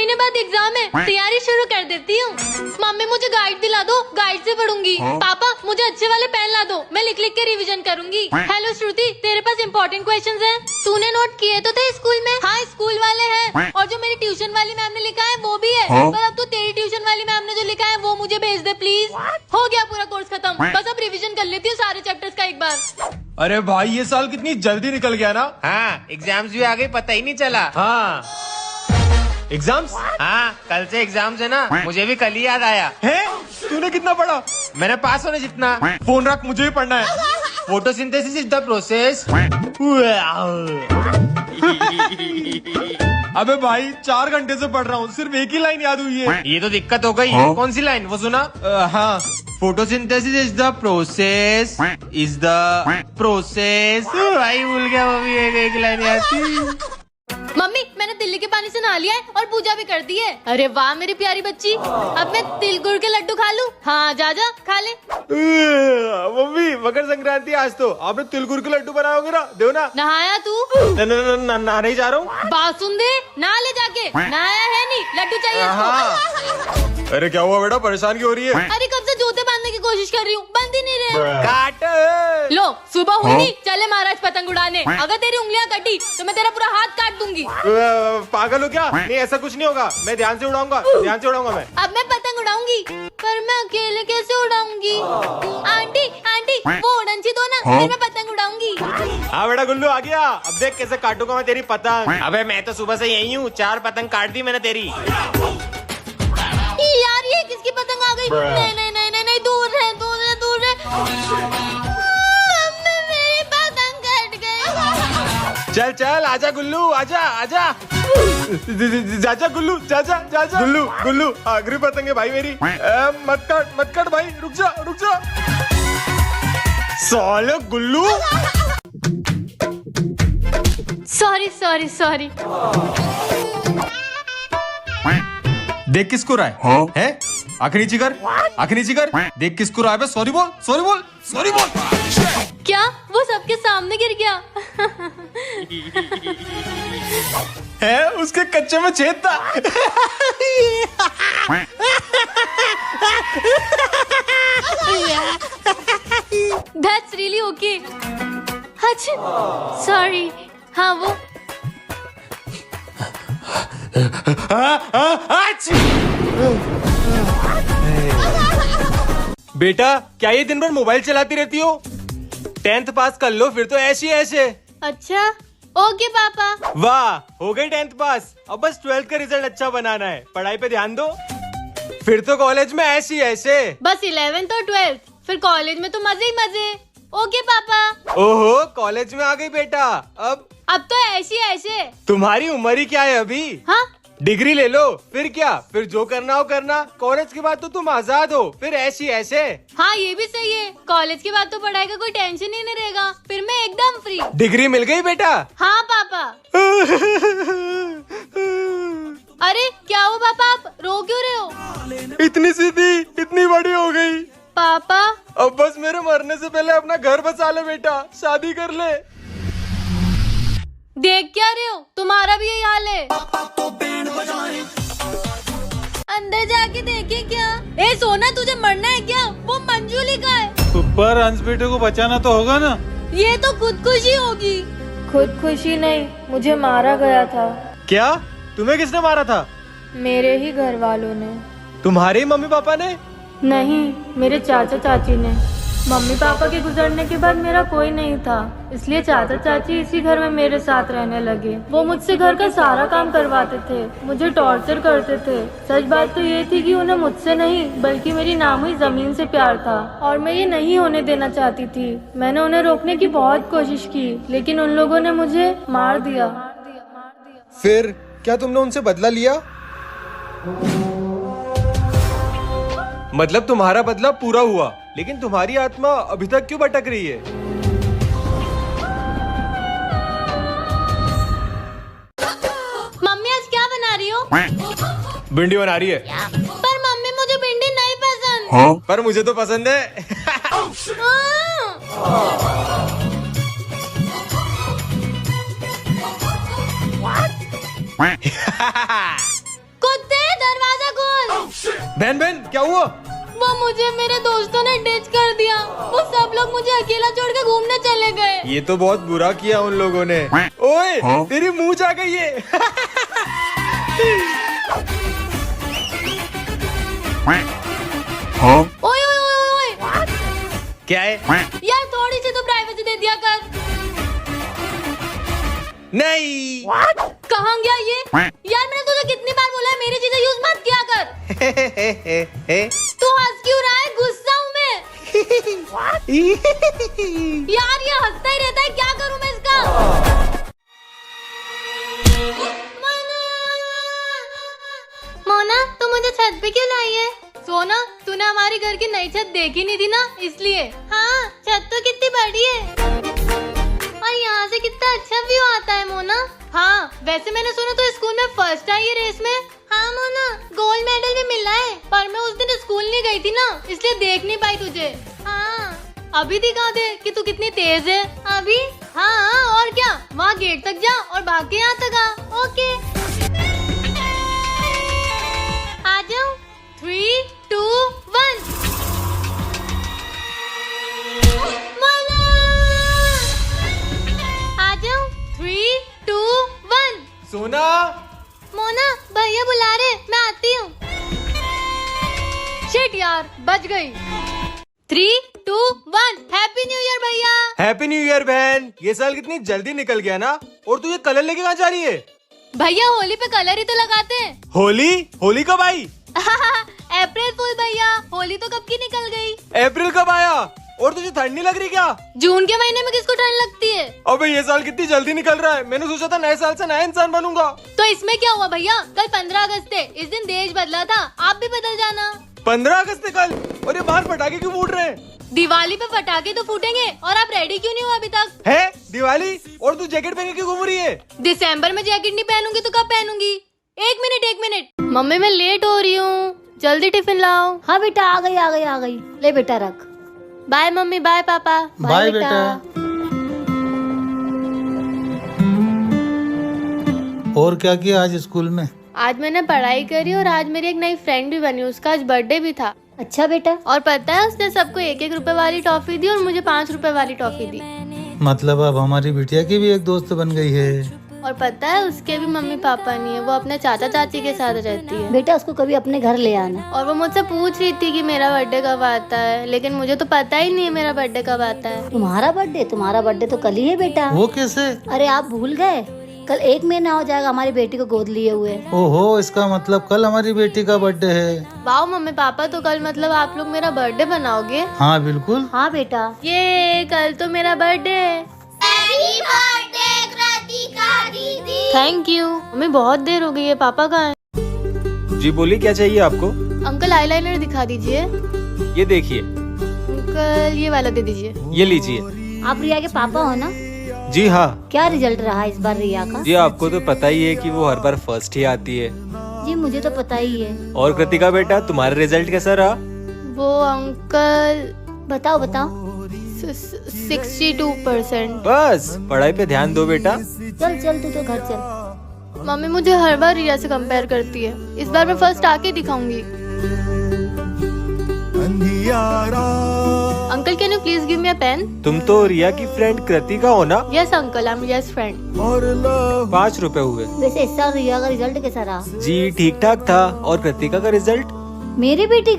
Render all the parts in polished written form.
महीने बाद एग्जाम है, तैयारी शुरू कर देती हूँ। मम्मी मुझे गाइड दिला दो, गाइड से पढ़ूंगी। पापा मुझे अच्छे वाले पेन ला दो, मैं लिख लिख के रिवीजन करूंगी। हेलो श्रुति, तेरे पास इम्पोर्टेंट क्वेश्चंस हैं? तूने नोट किए तो थे स्कूल में? हाँ स्कूल वाले हैं, और जो मेरी ट्यूशन वाली मैम ने लिखा है वो भी है। पर अब तो तेरी ट्यूशन वाली मैम ने जो लिखा है वो मुझे भेज दे प्लीज। हो गया पूरा कोर्स खत्म, बस अब रिविजन कर लेती हूँ सारे चैप्टर्स का एक बार। अरे भाई ये साल कितनी जल्दी निकल गया ना। हाँ एग्जाम्स भी आ गए, पता ही नहीं चला। हाँ एग्जाम्स हाँ कल से एग्जाम्स है ना, मुझे भी कल ही याद आया। है। तूने कितना पढ़ा? मैंने पास होने जितना। फोन रख, मुझे भी पढ़ना है। Photosynthesis is the process. अबे भाई 4 घंटे से पढ़ रहा हूँ, सिर्फ एक ही लाइन याद हुई है। ये तो दिक्कत हो गई। कौन सी लाइन वो सुना? हाँ फोटोसिंथेसिस इज द प्रोसेस, भाई भूल गया वो भी एक लाइन याद थी। मम्मी मैंने दिल्ली के पानी से नहा लिया है और पूजा भी कर दी है। अरे वाह मेरी प्यारी बच्ची, अब मैं तिल गुड़ के लड्डू खा लूं? हाँ जा जा खा ले। मम्मी मकर संक्रांति आज तो आपने तिलगुड़ के लड्डू बनाओगे ना, दो ना। नहाया तू? नहीं जा रहा हूँ। बात सुन दे, नहा ले जाके। नहाया है नहीं, लड्डू चाहिए इसको। अरे क्या हुआ बेटा, परेशान क्यों हो रही है? अरे कब से जूते बांधने की कोशिश कर रही हूँ, बंद ही नहीं रहे। काट लो सुबह हुई नहीं, चले महाराज पतंग उड़ाने। अगर तेरी उंगलियां कटी तो मैं तेरा पूरा हाथ काट दूंगी। पागल हो क्या? नहीं ऐसा कुछ नहीं होगा, मैं ध्यान से उड़ाऊंगा, ध्यान से उड़ाऊंगा मैं। अब मैं पतंग उड़ाऊंगी, पर मैं अकेले कैसे उड़ाऊंगी? आंटी आंटी वो उड़नची दो ना, फिर मैं पतंग उड़ाऊंगी। हाँ बेटा गुल्लू आ गया, अब देख कैसे काटूंगा मैं तेरी पतंग। अबे मैं तो सुबह से यही हूँ, 4 पतंग काट दी मैंने तेरी। यार ये किसकी पतंग आ गई? नहीं नहीं नहीं नहीं नहीं, दूर है दूर है दूर है। मेरी पतंग कट गई। चल चल आजा गुल्लू, आजा आजा। जाजा गुल्लू, जाजा जाजा। गुल्लू गुल्लू आखिरी पतंग है भाई मेरी। मत काट भाई, रुक जा। साले गुल्लू। सॉरी। देख किसको रहा है? हैं? आंख नीचे कर, देख किसको रहा है? सॉरी बोल। क्या वो सबके सामने गिर गया? है उसके कच्चे में छेद था। That's really okay. अच्छा सॉरी। हाँ वो बेटा क्या ये दिन भर मोबाइल चलाती रहती हो? 10th पास कर लो फिर तो ऐसे। अच्छा ओके पापा। वाह हो गई 10th पास, अब बस 12th का रिजल्ट अच्छा बनाना है, पढ़ाई पे ध्यान दो। फिर तो कॉलेज में ऐसे। बस 11th और 12th, फिर कॉलेज में तो मजे ही मजे। ओके पापा। ओहो कॉलेज में आ गई बेटा। अब तो ऐसे। तुम्हारी उम्र ही क्या है अभी? हाँ डिग्री ले लो, फिर क्या, फिर जो करना हो करना। कॉलेज के बाद तो तुम आजाद हो, फिर ऐसे। हाँ ये भी सही है, कॉलेज के बाद तो पढ़ाई का कोई टेंशन ही नहीं रहेगा, फिर मैं एकदम फ्री। डिग्री मिल गई बेटा? हाँ पापा। अरे क्या हुआ पापा, आप रो क्यों रहे हो? इतनी सी थी, इतनी बड़ी हो गई। पापा अब बस मेरे मरने से पहले अपना घर बसा ले बेटा, शादी कर ले। देख क्या रहे हो, तुम्हारा भी यही हाल है। अंदर जाके देखे क्या? ए सोना तुझे मरना है क्या? वो मंजूली का है। पर हंस बेटे को बचाना तो होगा ना। ये तो खुदकुशी होगी। खुदकुशी नहीं, मुझे मारा गया था। क्या? तुम्हें किसने मारा था? मेरे ही घर वालों ने। तुम्हारे मम्मी पापा ने? नहीं, मेरे चाचा चाची ने। मम्मी पापा के गुजरने के बाद मेरा कोई नहीं था, इसलिए चाचा चाची इसी घर में मेरे साथ रहने लगे। वो मुझसे घर का सारा काम करवाते थे, मुझे टॉर्चर करते थे। सच बात तो ये थी कि उन्हें मुझसे नहीं बल्कि मेरी नाम हुई जमीन से प्यार था, और मैं ये नहीं होने देना चाहती थी। मैंने उन्हें रोकने की बहुत कोशिश की, लेकिन उन लोगों ने मुझे मार दिया। फिर क्या तुमने उनसे बदला लिया? मतलब तुम्हारा बदला पूरा हुआ, लेकिन तुम्हारी आत्मा अभी तक क्यों भटक रही है? मम्मी आज क्या बना रही हो? भिंडी बना रही है। पर मम्मी मुझे भिंडी नहीं पसंद। पर मुझे तो पसंद है। कुत्ते बहन बहन क्या हुआ? वो मुझे मेरे दोस्तों ने डिच कर दिया। वो सब लोग मुझे अकेला छोड़ के घूमने चले गए। ये तो बहुत बुरा किया उन लोगों ने। ओए तेरी मुंह आ गई है। ओए ओए ओए ओए, क्या है? यार थोड़ी सी तो प्राइवेसी दे दिया कर। नहीं। कहाँ गया ये? यार मैंने तुझे कितनी बार बोला है मेरी चीजें यूज मत किया कर। तू हंस क्यों रहा है? गुस्सा हूँ मैं। यार ये हंसता ही रहता है, क्या करूँ मैं इसका? मोना तू मुझे छत पे क्यों लाई है? सोना तूने हमारी घर की नई छत देखी नहीं थी ना, इसलिए। हाँ छत तो कितनी बड़ी है और यहाँ से कितना अच्छा व्यू आता है मोना। हाँ वैसे मैंने सुना तो स्कूल में फर्स्ट आई है रेस में। हाँ मोना गोल्ड मेडल भी मिला है, पर मैं उस दिन स्कूल नहीं गई थी ना, इसलिए देख नहीं पाई तुझे। हाँ अभी दिखा दे कि तू कितनी तेज है। अभी? हाँ और क्या, वहाँ गेट तक जा और भाग के यहाँ तक आ। ओके आ जाओ। 3, 2, 1। आ जाओ। 3, 2, 1। सोना मोना भैया बुला रहे, मैं आती हूँ। शिट यार बच गई। 3, 2, 1। हैप्पी न्यू ईयर भैया। हैप्पी न्यू ईयर बहन। ये साल कितनी जल्दी निकल गया ना। और तू ये कलर लेके कहाँ जा रही है? भैया होली पे कलर ही तो लगाते हैं। होली? होली कब आई? अप्रैल फूल भैया, होली तो कब की निकल गई। अप्रैल कब आया? और तुझे ठंड नहीं लग रही क्या? जून के महीने में किसको ठंड लगती है? अबे ये साल कितनी जल्दी निकल रहा है। मैंने सोचा था नए साल से नया इंसान बनूंगा। तो इसमें क्या हुआ भैया, कल 15 अगस्त है, इस दिन देश बदला था, आप भी बदल जाना। 15 अगस्त है कल। और ये बाहर पटाखे क्यों फूट रहे हैं? दिवाली पे पटाखे तो फूटेंगे, और आप रेडी क्यों नहीं हो अभी तक? है दिवाली? और तू जैकेट पहन के क्यों घूम रही है? दिसंबर में जैकेट नहीं पहनूंगी तो कब पहनूंगी? एक मिनट। मम्मी मैं लेट हो रही हूँ, जल्दी टिफिन लाओ। हाँ बेटा आ गई। ले बेटा रख। बाय मम्मी, बाय पापा। बाय बेटा। और क्या किया आज स्कूल में? आज मैंने पढ़ाई करी और आज मेरी एक नई फ्रेंड भी बनी, उसका आज बर्थडे भी था। अच्छा बेटा। और पता है उसने सबको 1-1 रुपए वाली टॉफी दी और मुझे 5 रुपए वाली टॉफी दी। मतलब अब हमारी बिटिया की भी एक दोस्त बन गई है। और पता है उसके भी मम्मी पापा नहीं है, वो अपने चाचा चाची के साथ रहती है। बेटा उसको कभी अपने घर ले आना। और वो मुझसे पूछ रही थी कि मेरा बर्थडे कब आता है, लेकिन मुझे तो पता ही नहीं है मेरा बर्थडे कब आता है। तुम्हारा बर्थडे तो कल ही है बेटा। वो कैसे? अरे आप भूल गए, कल 1 महीना हो जाएगा हमारी बेटी को गोद लिए हुए। ओहो, इसका मतलब कल हमारी बेटी का बर्थडे है। वाह मम्मी पापा, तो कल मतलब आप लोग मेरा बर्थडे बनाओगे? हाँ बिल्कुल। हाँ बेटा। ये कल तो मेरा बर्थडे है। Thank you. मम्मी बहुत देर हो गई है, पापा कहाँ हैं? जी बोलिए, क्या चाहिए आपको? अंकल आईलाइनर दिखा दीजिए। ये देखिए। अंकल ये वाला दे दीजिए। ये लीजिए। आप रिया के पापा हो ना? जी हाँ। क्या रिजल्ट रहा इस बार रिया का? जी आपको तो पता ही है कि वो हर बार फर्स्ट ही आती है। जी मुझे तो पता ही है। और कृतिका बेटा, तुम्हारा रिजल्ट कैसा रहा? वो अंकल बताओ 62%। बस पढ़ाई पे ध्यान दो बेटा। चल तू तो घर चल। मम्मी मुझे हर बार रिया से कंपेयर करती है, इस बार मैं फर्स्ट आके दिखाऊंगी। Uncle can you please give me a pen? तुम तो रिया की फ्रेंड कृतिका हो ना? Yes uncle, I am Riya's friend. 5 रुपए हुए। वैसे इस साल रिया का रिजल्ट कैसा रहा? जी ठीक ठाक था। और कृतिका का रिजल्ट? मेरी बेटी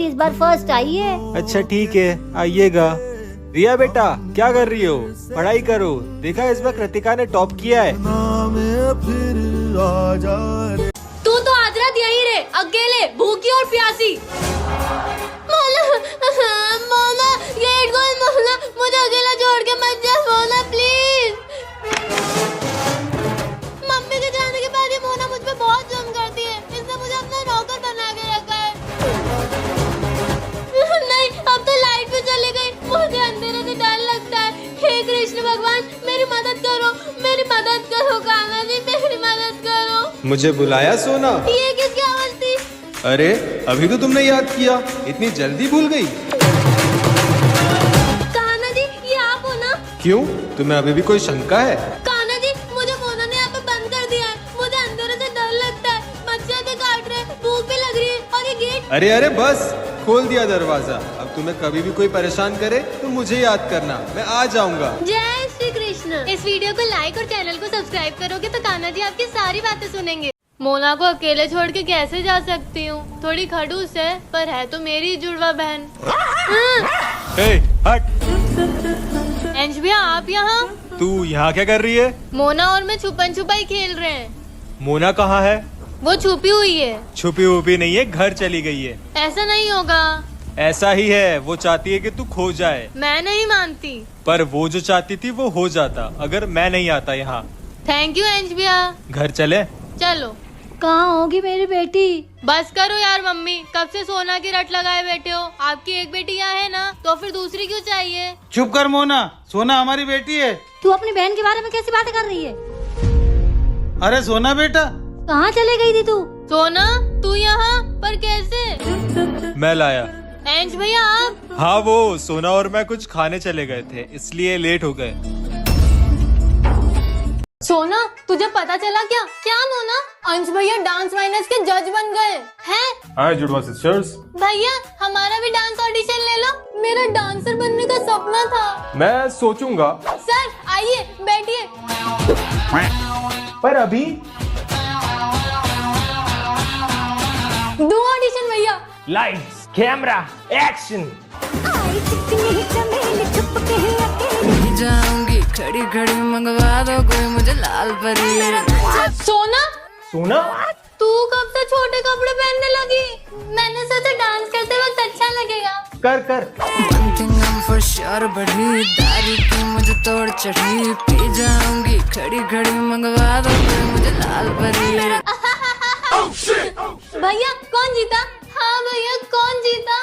इस बार फर्स्ट आई है। अच्छा ठीक है, आइएगा। रिया बेटा क्या कर रही हो? पढ़ाई करो। देखा इस बार कृतिका ने टॉप किया है। तू तो आज रात यहीं रहे, अकेले, भूखी और प्यासी। मोना गेट खोल मोना, मुझे अकेला छोड़ के मत जा मोना प्लीज। मम्मी के जाने के बाद ये मोना मुझ पे बहुत जुल्म करती है, इसने मुझे अपना नौकर बना के रखा है। नहीं अब तो लाइट भी चली गई, मुझे अंधेरे से डर लगता है। हे कृष्ण भगवान मेरी मदद करो कान्हा जी, मेरी मदद करो। मुझे बुलाया सोना? ये किसकी आवाज थी? अरे अभी तो तुमने याद किया, इतनी जल्दी भूल गई? कान्हा जी ये आप हो ना? क्यों, तुम्हें अभी भी कोई शंका है? कान्हा जी मुझे मोना ने यहाँ पे बंद कर दिया है, मुझे अंधेरे से डर लगता है, मच्छर भी काट रहे हैं, भूख भी लग रही है और ये गेट अरे अरे बस, खोल दिया दरवाजा। अब तुम्हें कभी भी कोई परेशान करे तो मुझे याद करना, मैं आ जाऊंगा। जय श्री कृष्ण। इस वीडियो को लाइक और चैनल को सब्सक्राइब करोगे तो कान्हा जी आपकी सारी बातें सुनेंगे। मोना को अकेले छोड़ के कैसे जा सकती हूँ? थोड़ी खड़ूस है पर है तो मेरी जुड़वा बहन। हट। अंश भैया आप यहाँ? तू यहाँ क्या कर रही है? मोना और मैं छुपन छुपाई खेल रहे हैं। मोना कहाँ है? वो छुपी हुई है। छुपी हुई नहीं है, घर चली गई है। ऐसा नहीं होगा। ऐसा ही है, वो चाहती है कि तू खो जाए। मैं नहीं मानती। पर वो जो चाहती थी वो हो जाता अगर मैं नहीं आता यहाँ। थैंक यू अंश भैया। घर चले? चलो। कहाँ होगी मेरी बेटी? बस करो यार मम्मी, कब से सोना की रट लगाए बैठे हो? आपकी एक बेटी यहाँ है ना, तो फिर दूसरी क्यों चाहिए? चुप कर मोना, सोना हमारी बेटी है। तू अपनी बहन के बारे में कैसी बातें कर रही है? अरे सोना बेटा, कहाँ चले गई थी तू? सोना तू यहाँ पर कैसे? मैं लाया। अंश भैया आप? हाँ, वो सोना और मैं कुछ खाने चले गए थे इसलिए लेट हो गए। सोना तुझे पता चला क्या? क्या मोना? अंश भैया डांस माइनस के जज बन गए हैं। हाय जुड़वा सिस्टर्स। भैया हमारा भी डांस ऑडिशन ले लो, मेरा डांसर बनने का सपना था। मैं सोचूंगा। सर आइए बैठिए। पर अभी दो ऑडिशन भैया। Lights camera action. जाऊंगी खड़ी खड़ी मंगवा दो कोई मुझे लाल परी। सोना सोना तू कब से छोटे कपड़े पहनने लगी? मैंने सोचा डांस करते वक्त अच्छा लगेगा। कर। One thing I'm for sure बढ़ी दारू की मुझे तोड़ चढ़ी। पी जाऊंगी खड़ी खड़ी मंगवा दो कोई मुझे लाल परी। भैया कौन जीता? हाँ भैया कौन जीता?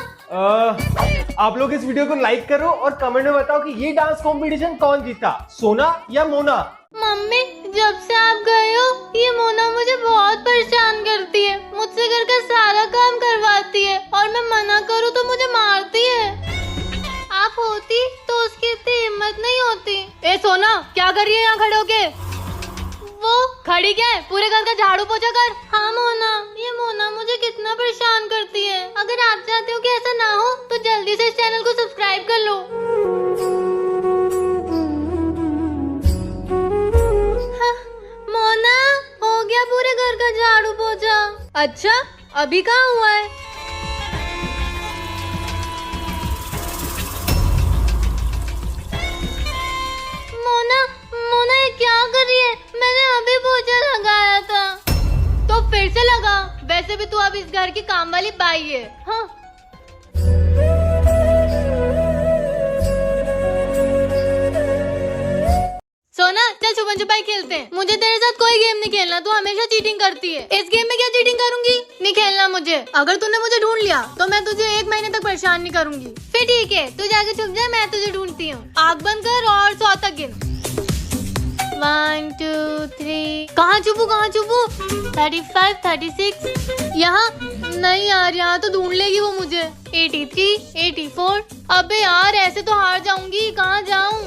आप लोग इस वीडियो को लाइक करो और कमेंट में बताओ कि ये डांस कंपटीशन कौन जीता, सोना या मोना। मम्मी जब से आप गए हो ये मोना मुझे बहुत परेशान करती है, मुझसे घर का सारा काम करवाती है और मैं मना करूँ तो मुझे मारती है। आप होती तो उसकी इतनी हिम्मत नहीं होती। ए सोना क्या कर रही है यहाँ खड़े होके? वो खड़ी क्या है? पूरे घर का झाड़ू पोछा कर। हाँ मोना, ये मोना मुझे कितना परेशान करती है। अगर आप चाहते हो कि ऐसा ना हो तो जल्दी से इस चैनल को सब्सक्राइब कर लो। हाँ, मोना हो गया पूरे घर का झाड़ू पोछा। अच्छा अभी कहाँ हुआ है? मोना ये क्या कर रही है? मैंने अभी पोछा लगाया था। तो फिर से लगा, वैसे भी तू अब इस घर की काम वाली बाई है। हाँ सोना चल छुपन छुपाई खेलते हैं। मुझे तेरे साथ कोई गेम नहीं खेलना, तू हमेशा चीटिंग करती है। इस गेम में क्या चीटिंग करूंगी? नहीं खेलना मुझे। अगर तूने मुझे ढूंढ लिया तो मैं तुझे 1 महीने तक परेशान नहीं करूंगी। फिर ठीक है, तू जाके छुप जा, मैं तुझे ढूंढती हूँ। आँख बंद कर और 100 तक गिन। 1 2 3। कहाँ छुपू? 35 36। यहाँ नहीं यार, यहाँ तो ढूंढ लेगी वो मुझे। 83 84। अबे यार ऐसे तो हार जाऊंगी, कहाँ जाऊँ?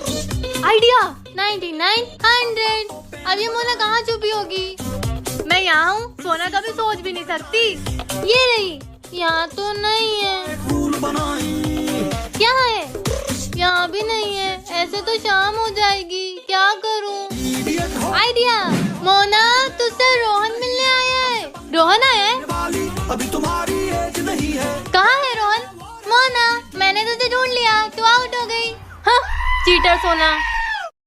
आइडिया 99 100। अब ये मोना कहाँ छुपी होगी? मैं यहाँ हूँ, सोना कभी सोच भी नहीं सकती। ये रही, यहाँ तो नहीं है। क्या है? यहाँ भी नहीं है। ऐसे तो शाम हो जाएगी, क्या करूँ? आइडिया, मोना तुझसे रोहन मिलने आया है। रोहन आया है? अभी तुम्हारी एज नहीं है। कहाँ है रोहन? मोना मैंने तुझे ढूंढ लिया, तू आउट हो गई। हाँ चीटर सोना।